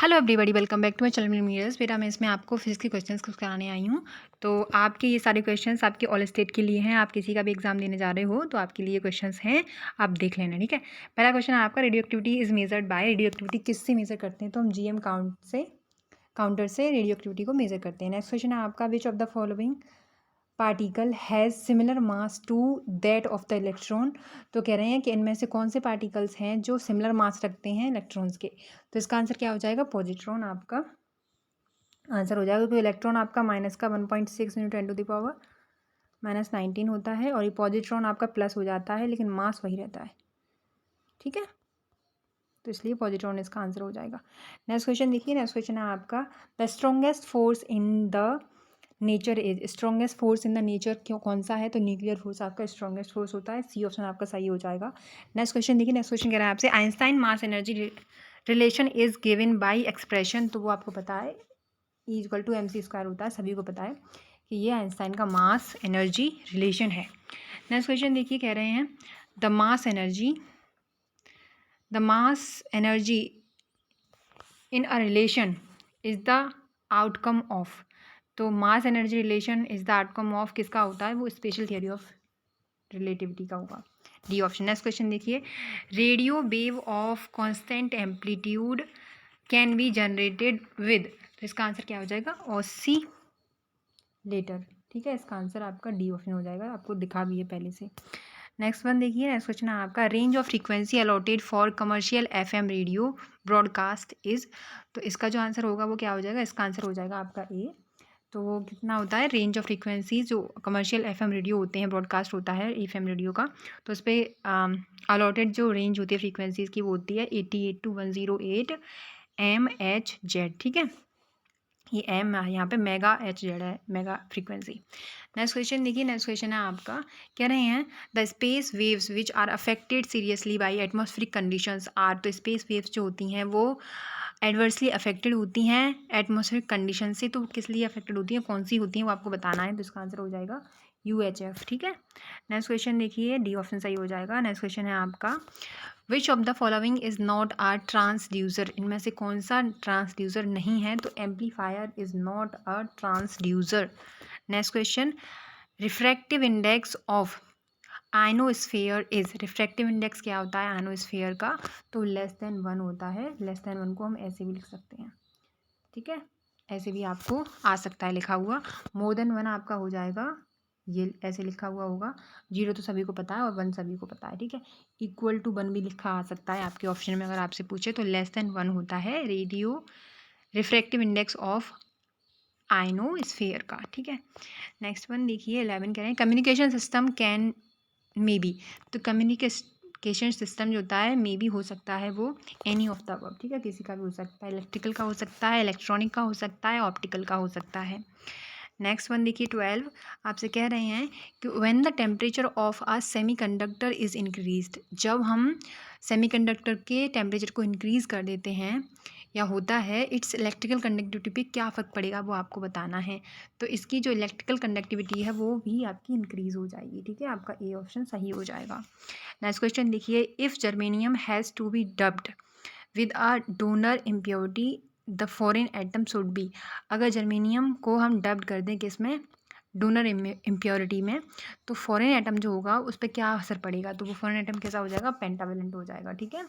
Hello everybody, welcome back to my channel mirrors. बेटा मैं इसमें आपको फिजिक्स के क्वेश्चंस कुछ कराने आई हूँ। तो आपके ये सारे क्वेश्चंस आपके ऑल स्टेट के लिए हैं। आप किसी का भी एग्जाम देने जा रहे हो तो आपके लिए क्वेश्चंस हैं, आप देख लेना, ठीक है। पहला क्वेश्चन है आपका, radio activity is measured by. Radio activity किससे मेजर करते हैं? तो हम जीएम काउंटर से रेडियो एक्टिविटी को मेजर करते हैं। नेक्स्ट क्वेश्चन है आपका, which of the following particle has similar mass to that of the electron. तो कह रहे हैं कि इनमें से कौन से पार्टिकल्स हैं जो सिमिलर मास रखते हैं इलेक्ट्रॉन्स के। तो इसका आंसर क्या हो जाएगा? पॉजिट्रॉन आपका आंसर हो जाएगा, क्योंकि इलेक्ट्रॉन आपका माइनस का 1.6 × 10⁻⁻19 होता है और ये पॉजिट्रॉन आपका प्लस हो जाता है, लेकिन मास वही रहता है, ठीक है। तो इसलिए पॉजिट्रॉन इसका आंसर हो जाएगा। नेक्स्ट क्वेश्चन देखिए, नेक्स्ट क्वेश्चन है आपका, the strongest force in the nature is. Strongest force in the nature क्यों कौन सा है? तो न्यूक्लियर फोर्स आपका स्ट्रॉन्गेस्ट फोर्स होता है। सी ऑप्शन आपका सही हो जाएगा। नेक्स्ट क्वेश्चन देखिए, नेक्स्ट क्वेश्चन कह रहा है आपसे, Einstein mass energy relation is given by expression. तो वो आपको पता है, E = mc² होता है, सभी को पता है कि ये आइंस्टाइन का मास एनर्जी रिलेशन है। नेक्स्ट क्वेश्चन देखिए, कह रहे हैं the mass energy in a relation is the outcome of. तो mass energy relation is the outcome of किसका होता है? वो स्पेशल थियरी ऑफ रिलेटिविटी का होगा, डी ऑप्शन। नेक्स्ट क्वेश्चन देखिए, radio wave of constant amplitude can be generated with. तो इसका आंसर क्या हो जाएगा? ऑसिलेटर, ठीक है। इसका आंसर आपका डी ऑप्शन हो जाएगा, आपको दिखा भी है पहले से। नेक्स्ट वन देखिए, नेक्स्ट क्वेश्चन है आपका, range of frequency allotted for commercial FM radio broadcast is. तो इसका जो आंसर होगा वो क्या हो जाएगा? इसका आंसर हो जाएगा आपका ए। तो वो कितना होता है? रेंज ऑफ फ्रीक्वेंसी जो कमर्शियल एफएम रेडियो होते हैं, ब्रॉडकास्ट होता है एफएम रेडियो का, तो उस पर अलॉटेड जो रेंज होती है फ्रीक्वेंसीज की वो होती है 88 to 108 MHz, ठीक है। ये एम यहाँ पे मेगा HZ है, मेगा फ्रीक्वेंसी। नेक्स्ट क्वेश्चन देखिए, नेक्स्ट क्वेश्चन है आपका, कह रहे हैं the space waves which are affected seriously by atmospheric conditions are. तो स्पेस वेव्स जो होती हैं वो एडवर्सली अफेक्टेड होती हैं एटमॉस्फेरिक कंडीशन से। तो किस लिए अफेक्टेड होती हैं, कौन सी होती हैं, वो आपको बताना है। तो इसका आंसर हो जाएगा UHF, ठीक है। नेक्स्ट क्वेश्चन देखिए, डी ऑप्शन सही हो जाएगा। नेक्स्ट क्वेश्चन है आपका, which of the following is not a transducer. इनमें से कौन सा ट्रांसड्यूसर नहीं है? तो amplifier is not a transducer. Next question, refractive index of ionosphere is. Refractive index क्या होता है आयनोस्फीयर का? तो <<1 होता है। <<1 को हम ऐसे भी लिख सकते हैं, ठीक है। ऐसे भी आपको आ सकता है लिखा हुआ। <<1 आपका हो जाएगा, ये ऐसे लिखा हुआ होगा, 0 तो सभी को पता है और 1 सभी को पता है, ठीक है। =1 भी लिखा आ सकता है आपके ऑप्शन में, अगर आपसे पूछे तो <<1 होता है radio refractive index of ionosphere का, ठीक है। नेक्स्ट वन देखिए, 11 कह रहे हैं, communication system can may be. तो कम्युनिकेशन सिस्टम जो होता है मे बी हो सकता है वो एनी ऑफ द अबव, ठीक है। किसी का भी हो सकता है, इलेक्ट्रिकल का हो सकता है, इलेक्ट्रॉनिक का हो सकता है, ऑप्टिकल का हो सकता है। नेक्स्ट वन देखिए, 12 आपसे कह रहे हैं कि when the temperature of a semiconductor is increased. जब हम सेमीकंडक्टर के टेम्परेचर को इंक्रीज़ कर देते हैं या होता है, इट्स इलेक्ट्रिकल कंडक्टिविटी पे क्या फ़र्क पड़ेगा वो आपको बताना है। तो इसकी जो इलेक्ट्रिकल कंडक्टिविटी है वो भी आपकी इंक्रीज़ हो जाएगी, ठीक है। आपका ए ऑप्शन सही हो जाएगा। नेक्स्ट क्वेश्चन देखिए, if germanium has to be doped with a donor impurity the foreign atom should be. अगर जर्मेनियम को हम डब्ड कर दें किस में? डोनर इम्प्योरिटी में, तो फॉरेन एटम जो होगा उस पर क्या असर पड़ेगा? तो वो फॉरेन एटम कैसा हो जाएगा? पेंटावेलेंट हो जाएगा, ठीक है।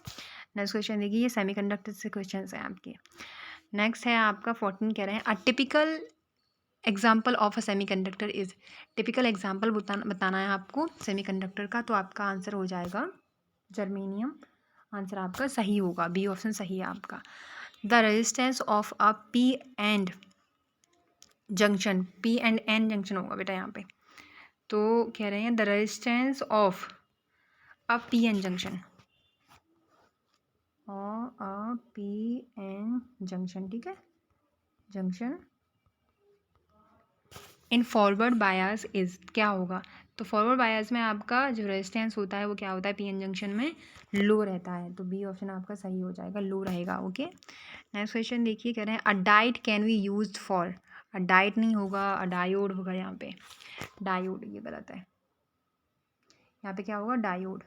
नेक्स्ट क्वेश्चन देखिए, ये सेमीकंडक्टर से क्वेश्चन हैं आपके। नेक्स्ट है आपका 14 कह रहे हैं, a typical example of a semiconductor is. Typical example बताना है आपको सेमीकंडक्टर का, तो आपका आंसर हो जाएगा जर्मेनियम। आंसर आपका सही होगा, बी ऑप्शन सही है आपका। The resistance of a P N junction, P and N junction होगा बेटा यहाँ पे। तो कह रहे हैं the resistance of a P N junction और अ पी एन जंक्शन, ठीक है, junction in forward bias is क्या होगा? तो फॉरवर्ड बायस में आपका जो रेजिस्टेंस होता है वो क्या होता है? पी एन जंक्शन में लो रहता है। तो बी ऑप्शन आपका सही हो जाएगा, लो रहेगा, ओके। नेक्स्ट क्वेश्चन देखिए, कह रहे हैं a diet can be used for. A diet नहीं होगा, अ डायोड होगा यहाँ पे। डायोड, ये गलत है, यहाँ पे क्या होगा? Diode.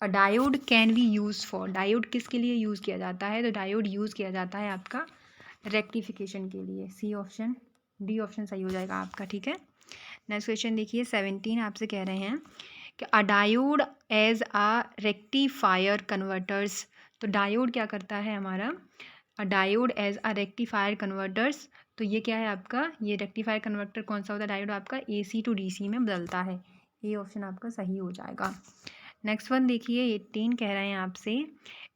A diode can be use for, diode किसके लिए यूज़ किया जाता है? तो डायोड यूज़ किया जाता है आपका रेक्टिफिकेशन के लिए। सी ऑप्शन, डी ऑप्शन सही हो जाएगा आपका, ठीक है। नेक्स्ट क्वेश्चन देखिए 17 आपसे कह रहे हैं कि a diode as a rectifier converters, तो डायोड क्या करता है हमारा? A diode as a rectifier converters, तो ये क्या है आपका? ये रेक्टिफायर कन्वर्टर कौन सा होता है? डायोड आपका AC टू DC में बदलता है। ये ऑप्शन आपका सही हो जाएगा। नेक्स्ट वन देखिए 18 कह रहे हैं आपसे,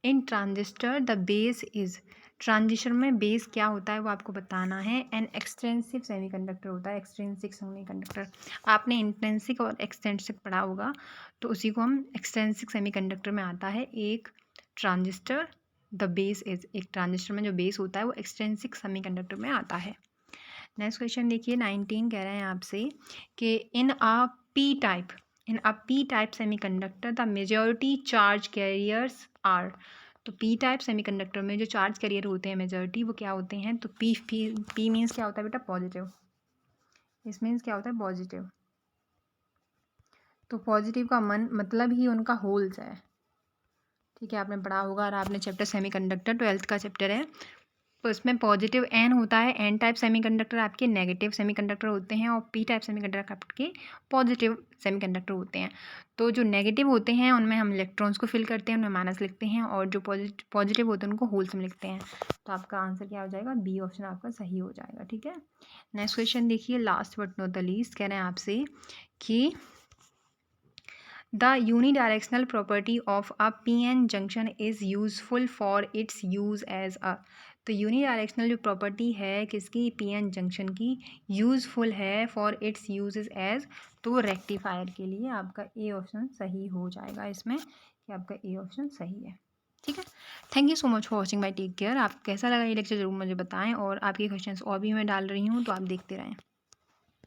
in transistor the base is, transistor में बेस क्या होता है वो आपको बताना है। एन एक्सटेंसिव सेमीकंडक्टर होता है, एक्सटेंसिव सेमीकंडक्टर। आपने इंट्रिंसिक और एक्सटेंसिव पढ़ा होगा, तो उसी को हम एक्सटेंसिव सेमीकंडक्टर में आता है। एक ट्रांजिस्टर द बेस इज, एक ट्रांजिस्टर में जो बेस होता है वो एक्सटेंसिव सेमीकंडक्टर में आता है। नेक्स्ट क्वेश्चन देखिए 19 कह रहे हैं आपसे कि in a P type, in a P type semiconductor the majority charge carriers are, तो पी टाइप सेमीकंडक्टर में जो चार्ज कैरियर होते हैं मेजॉरिटी वो क्या होते हैं? तो पी मीन्स क्या होता है बेटा? पॉजिटिव। इस मीन्स क्या होता है? पॉजिटिव। तो पॉजिटिव का मतलब ही उनका होल्स है, ठीक है, आपने पढ़ा होगा। और आपने चैप्टर सेमीकंडक्टर 12th का चैप्टर है, तो इसमें पॉजिटिव एन होता है। एन टाइप सेमीकंडक्टर आपके नेगेटिव सेमीकंडक्टर होते हैं और पी टाइप सेमीकंडक्टर आपके पॉजिटिव सेमीकंडक्टर होते हैं। तो जो नेगेटिव होते हैं उनमें हम इलेक्ट्रॉन्स को फिल करते हैं, उनमें माइनस लिखते हैं, और जो पॉजिटिव होते हैं उनको होल्स में लिखते हैं। तो आपका आंसर क्या हो जाएगा? बी ऑप्शन आपका सही हो जाएगा, ठीक है। नेक्स्ट क्वेश्चन देखिए last but not the least, कह रहे हैं आपसे कि the unidirectional property of a PN junction is useful for its use as a, तो यूनिडायरेक्शनल जो प्रॉपर्टी है किसकी? PN जंक्शन की, यूज़फुल है फॉर इट्स यूज एज, तो रेक्टिफायर के लिए आपका ए ऑप्शन सही हो जाएगा इसमें, कि आपका ए ऑप्शन सही है, ठीक है। Thank you so much for watching, bye take care. आपको कैसा लगा ये लेक्चर जरूर मुझे बताएं, और आपके क्वेश्चंस और भी मैं डाल रही हूँ तो आप देखते रहें।